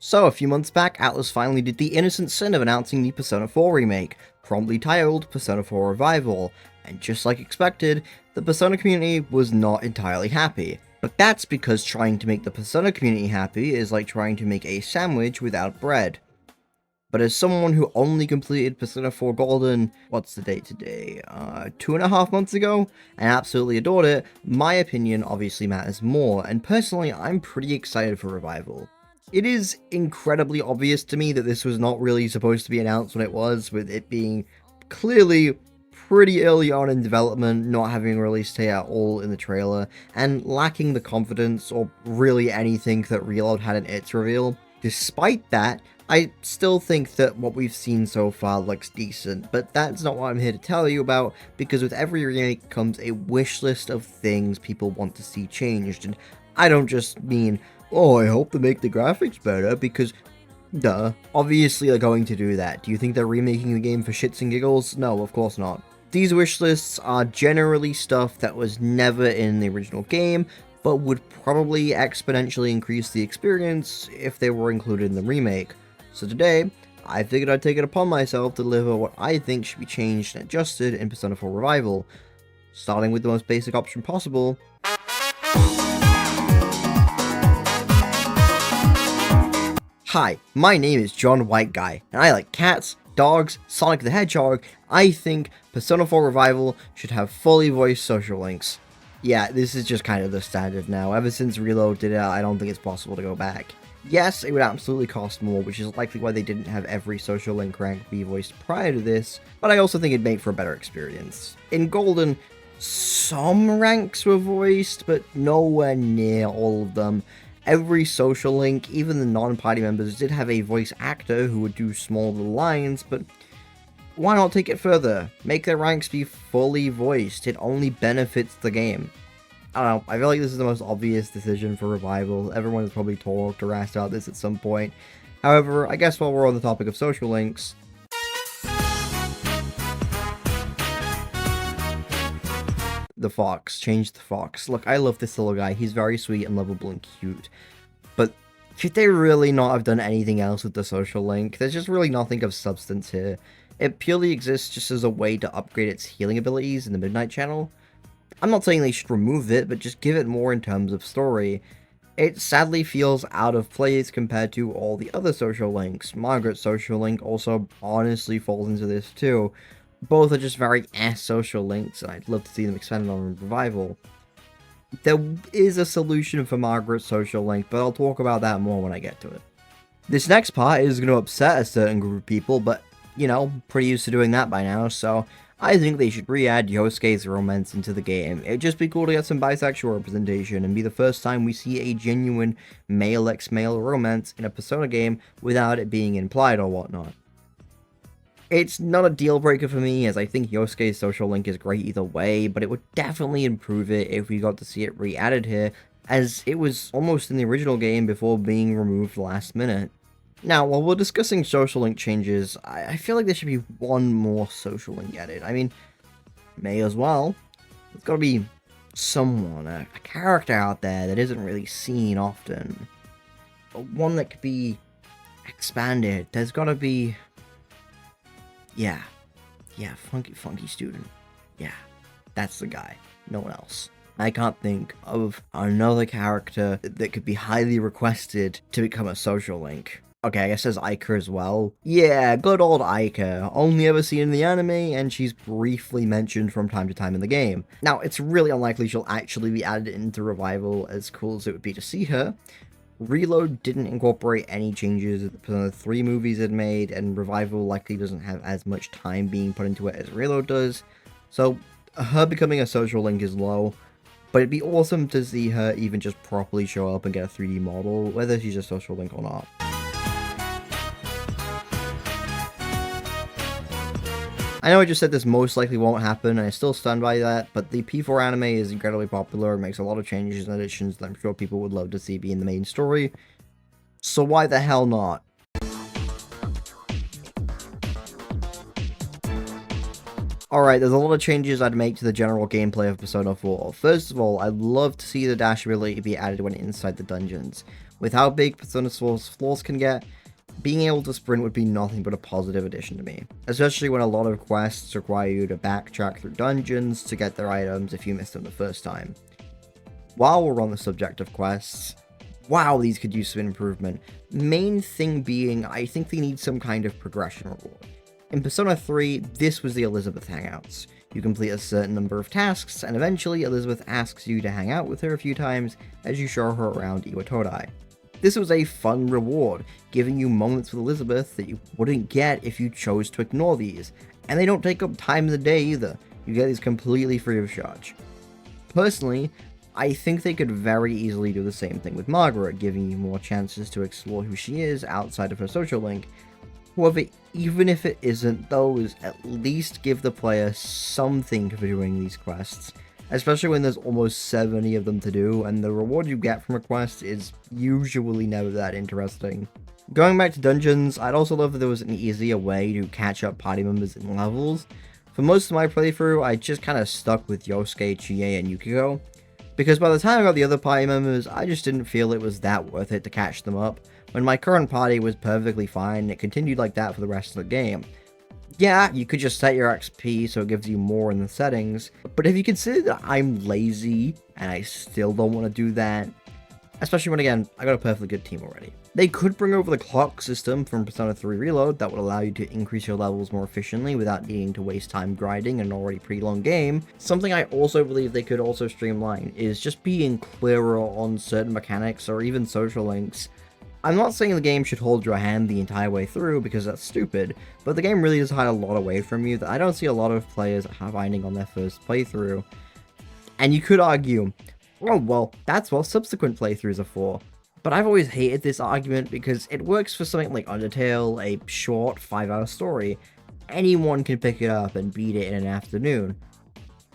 So, a few months back, Atlus finally did the innocent sin of announcing the Persona 4 remake, promptly titled Persona 4 Revival, and just like expected, the Persona community was not entirely happy. But that's because trying to make the Persona community happy is like trying to make a sandwich without bread. But as someone who only completed Persona 4 Golden, what's the date today, 2.5 months ago, and absolutely adored it, my opinion obviously matters more, and personally I'm pretty excited for Revival. It is incredibly obvious to me that this was not really supposed to be announced when it was, with it being clearly pretty early on in development, not having a release date at all in the trailer, and lacking the confidence or really anything that Reload had in its reveal. Despite that, I still think that what we've seen so far looks decent, but that's not what I'm here to tell you about, because with every remake comes a wish list of things people want to see changed, and I don't just mean, oh, I hope they make the graphics better, because, duh, obviously they're going to do that. Do you think they're remaking the game for shits and giggles? No, of course not. These wish lists are generally stuff that was never in the original game, but would probably exponentially increase the experience if they were included in the remake. So today, I figured I'd take it upon myself to deliver what I think should be changed and adjusted in Persona 4 Revival, starting with the most basic option possible. Hi, my name is John White Guy, and I like cats, dogs, Sonic the Hedgehog. I think Persona 4 Revival should have fully voiced social links. Yeah, this is just kind of the standard now. Ever since Reload did it, I don't think it's possible to go back. Yes, it would absolutely cost more, which is likely why they didn't have every social link rank be voiced prior to this, but I also think it'd make for a better experience. In Golden, some ranks were voiced, but nowhere near all of them. Every social link, even the non-party members, did have a voice actor who would do small little lines, but why not take it further? Make their ranks be fully voiced. It only benefits the game. I don't know, I feel like this is the most obvious decision for Revival. Everyone has probably talked or asked about this at some point. However, I guess while we're on the topic of social links, the fox. Change the fox. Look, I love this little guy. He's very sweet and lovable and cute. But should they really not have done anything else with the social link? There's just really nothing of substance here. It purely exists just as a way to upgrade its healing abilities in the Midnight Channel. I'm not saying they should remove it, but just give it more in terms of story. It sadly feels out of place compared to all the other social links. Margaret's social link also honestly falls into this too. Both are just very social links, and I'd love to see them expanded on in Revival. There is a solution for Margaret's social link, but I'll talk about that more when I get to it. This next part is going to upset a certain group of people, but, you know, pretty used to doing that by now, so I think they should re-add Yosuke's romance into the game. It'd just be cool to get some bisexual representation, and be the first time we see a genuine male-x-male romance in a Persona game without it being implied or whatnot. It's not a deal breaker for me, as I think Yosuke's social link is great either way, but it would definitely improve it if we got to see it re-added here, as it was almost in the original game before being removed last minute. Now, while we're discussing social link changes, I feel like there should be one more social link added. I mean, may as well. There's gotta be someone, a character out there that isn't really seen often. One that could be expanded. There's gotta be... Yeah, funky student. Yeah, that's the guy. No one else. I can't think of another character that could be highly requested to become a social link. Okay, I guess there's Aika as well. Yeah, good old Aika. Only ever seen in the anime, and she's briefly mentioned from time to time in the game. Now, it's really unlikely she'll actually be added into Revival, as cool as it would be to see her. Reload didn't incorporate any changes that the Persona 3 movies had made, and Revival likely doesn't have as much time being put into it as Reload does, so her becoming a social link is low, but it'd be awesome to see her even just properly show up and get a 3D model, whether she's a social link or not. I know I just said this most likely won't happen, and I still stand by that, but the P4 anime is incredibly popular and makes a lot of changes and additions that I'm sure people would love to see be in the main story, so why the hell not? Alright, there's a lot of changes I'd make to the general gameplay of Persona 4. First of all, I'd love to see the dash ability be added when inside the dungeons. With how big Persona 4's floors can get, being able to sprint would be nothing but a positive addition to me, especially when a lot of quests require you to backtrack through dungeons to get their items if you missed them the first time. While we're on the subject of quests, wow, these could use some improvement. Main thing being, I think they need some kind of progression reward. In Persona 3, this was the Elizabeth Hangouts. You complete a certain number of tasks, and eventually Elizabeth asks you to hang out with her a few times as you show her around Iwatodai. This was a fun reward, giving you moments with Elizabeth that you wouldn't get if you chose to ignore these, and they don't take up time in the day either. You get these completely free of charge. Personally, I think they could very easily do the same thing with Margaret, giving you more chances to explore who she is outside of her social link. However, even if it isn't those, at least give the player something for doing these quests, especially when there's almost 70 of them to do, and the reward you get from a quest is usually never that interesting. Going back to dungeons, I'd also love if there was an easier way to catch up party members in levels. For most of my playthrough, I just kinda stuck with Yosuke, Chie, and Yukiko, because by the time I got the other party members, I just didn't feel it was that worth it to catch them up, when my current party was perfectly fine and it continued like that for the rest of the game. Yeah, you could just set your XP so it gives you more in the settings, but if you consider that I'm lazy and I still don't want to do that, especially when, again, I got a perfectly good team already. They could bring over the clock system from Persona 3 Reload that would allow you to increase your levels more efficiently without needing to waste time grinding an already pretty long game. Something I also believe they could also streamline is just being clearer on certain mechanics or even social links. I'm not saying the game should hold your hand the entire way through because that's stupid, but the game really does hide a lot away from you that I don't see a lot of players finding on their first playthrough. And you could argue, oh well, that's what subsequent playthroughs are for. But I've always hated this argument because it works for something like Undertale, a short 5-hour story. Anyone can pick it up and beat it in an afternoon.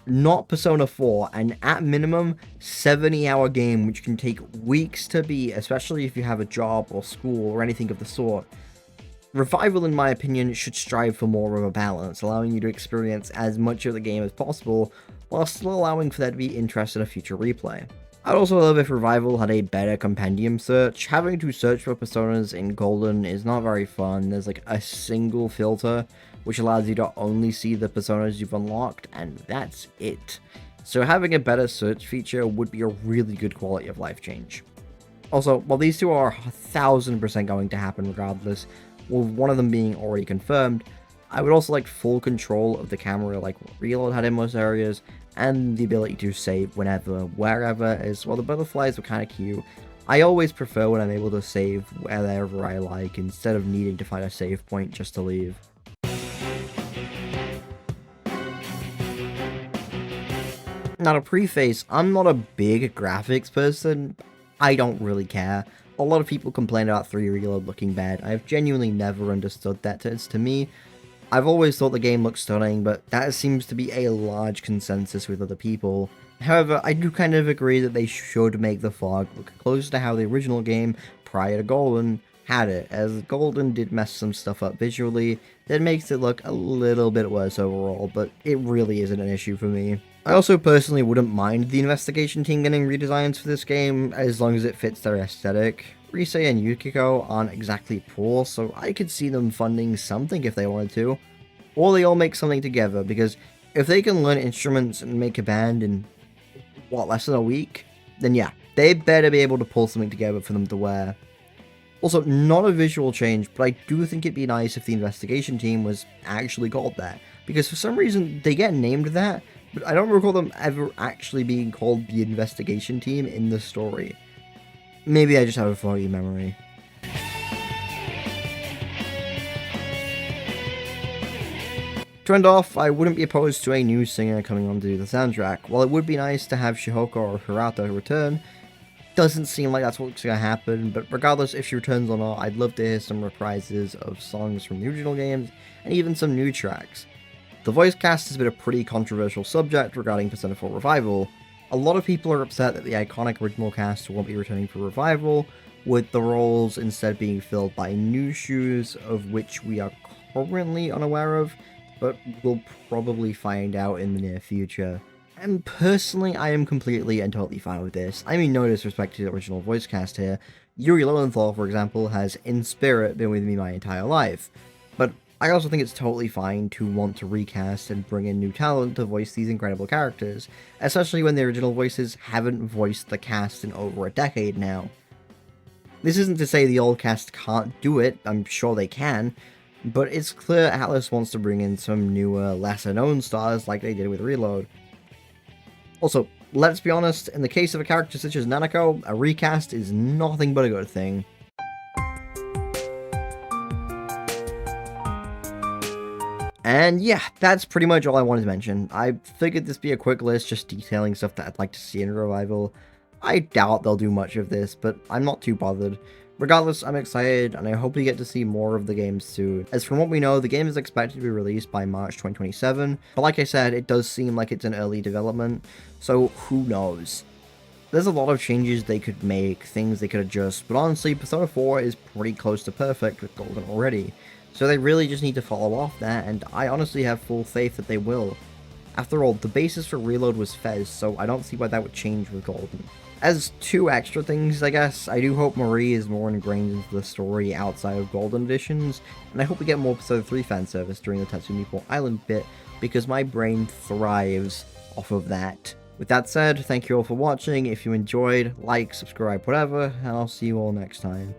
Not Persona 4, an at minimum 70-hour game which can take weeks to beat, especially if you have a job or school or anything of the sort. Revival, in my opinion, should strive for more of a balance, allowing you to experience as much of the game as possible, while still allowing for there to be interest in a future replay. I'd also love if Revival had a better compendium search. Having to search for personas in Golden is not very fun. There's like a single filter, which allows you to only see the personas you've unlocked, and that's it. So having a better search feature would be a really good quality of life change. Also, while these two are 1000% going to happen regardless, with one of them being already confirmed, I would also like full control of the camera like what Reload had in most areas, and the ability to save whenever, wherever, as well. The butterflies were kind of cute. I always prefer when I'm able to save wherever I like, instead of needing to find a save point just to leave. Now to preface, I'm not a big graphics person. I don't really care. A lot of people complain about 3 Reload looking bad. I've genuinely never understood that. To me, I've always thought the game looked stunning, but that seems to be a large consensus with other people. However, I do kind of agree that they should make the fog look closer to how the original game, prior to Golden, had it, as Golden did mess some stuff up visually that makes it look a little bit worse overall, but it really isn't an issue for me. I also personally wouldn't mind the investigation team getting redesigns for this game, as long as it fits their aesthetic. Rise and Yukiko aren't exactly poor, so I could see them funding something if they wanted to. Or they all make something together, because if they can learn instruments and make a band in, less than a week? Then yeah, they better be able to pull something together for them to wear. Also, not a visual change, but I do think it'd be nice if the investigation team was actually called that, because for some reason they get named that, but I don't recall them ever actually being called the investigation team in the story. Maybe I just have a foggy memory. To end off, I wouldn't be opposed to a new singer coming on to do the soundtrack. While it would be nice to have Shihoko or Hirata return, doesn't seem like that's what's going to happen, but regardless if she returns or not, I'd love to hear some reprises of songs from the original games, and even some new tracks. The voice cast has been a pretty controversial subject regarding Persona 4 Revival. A lot of people are upset that the iconic original cast won't be returning for Revival, with the roles instead being filled by new shoes, of which we are currently unaware of, but we'll probably find out in the near future. And personally, I am completely and totally fine with this. I mean no disrespect to the original voice cast here, Yuri Lowenthal, for example, has in spirit been with me my entire life, but I also think it's totally fine to want to recast and bring in new talent to voice these incredible characters, especially when the original voices haven't voiced the cast in over a decade now. This isn't to say the old cast can't do it, I'm sure they can, but it's clear Atlas wants to bring in some newer, lesser-known stars like they did with Reload. Also, let's be honest, in the case of a character such as Nanako, a recast is nothing but a good thing. And yeah, that's pretty much all I wanted to mention. I figured this be a quick list just detailing stuff that I'd like to see in a revival. I doubt they'll do much of this, but I'm not too bothered. Regardless, I'm excited, and I hope we get to see more of the game soon. As from what we know, the game is expected to be released by March 2027, but like I said, it does seem like it's in early development, so who knows. There's a lot of changes they could make, things they could adjust, but honestly, Persona 4 is pretty close to perfect with Golden already, so they really just need to follow off that, and I honestly have full faith that they will. After all, the basis for Reload was Fez, so I don't see why that would change with Golden. As two extra things, I guess, I do hope Marie is more ingrained into the story outside of Golden editions, and I hope we get more Persona 3 fan service during the Tatsumi Port Island bit, because my brain thrives off of that. With that said, thank you all for watching. If you enjoyed, like, subscribe, whatever, and I'll see you all next time.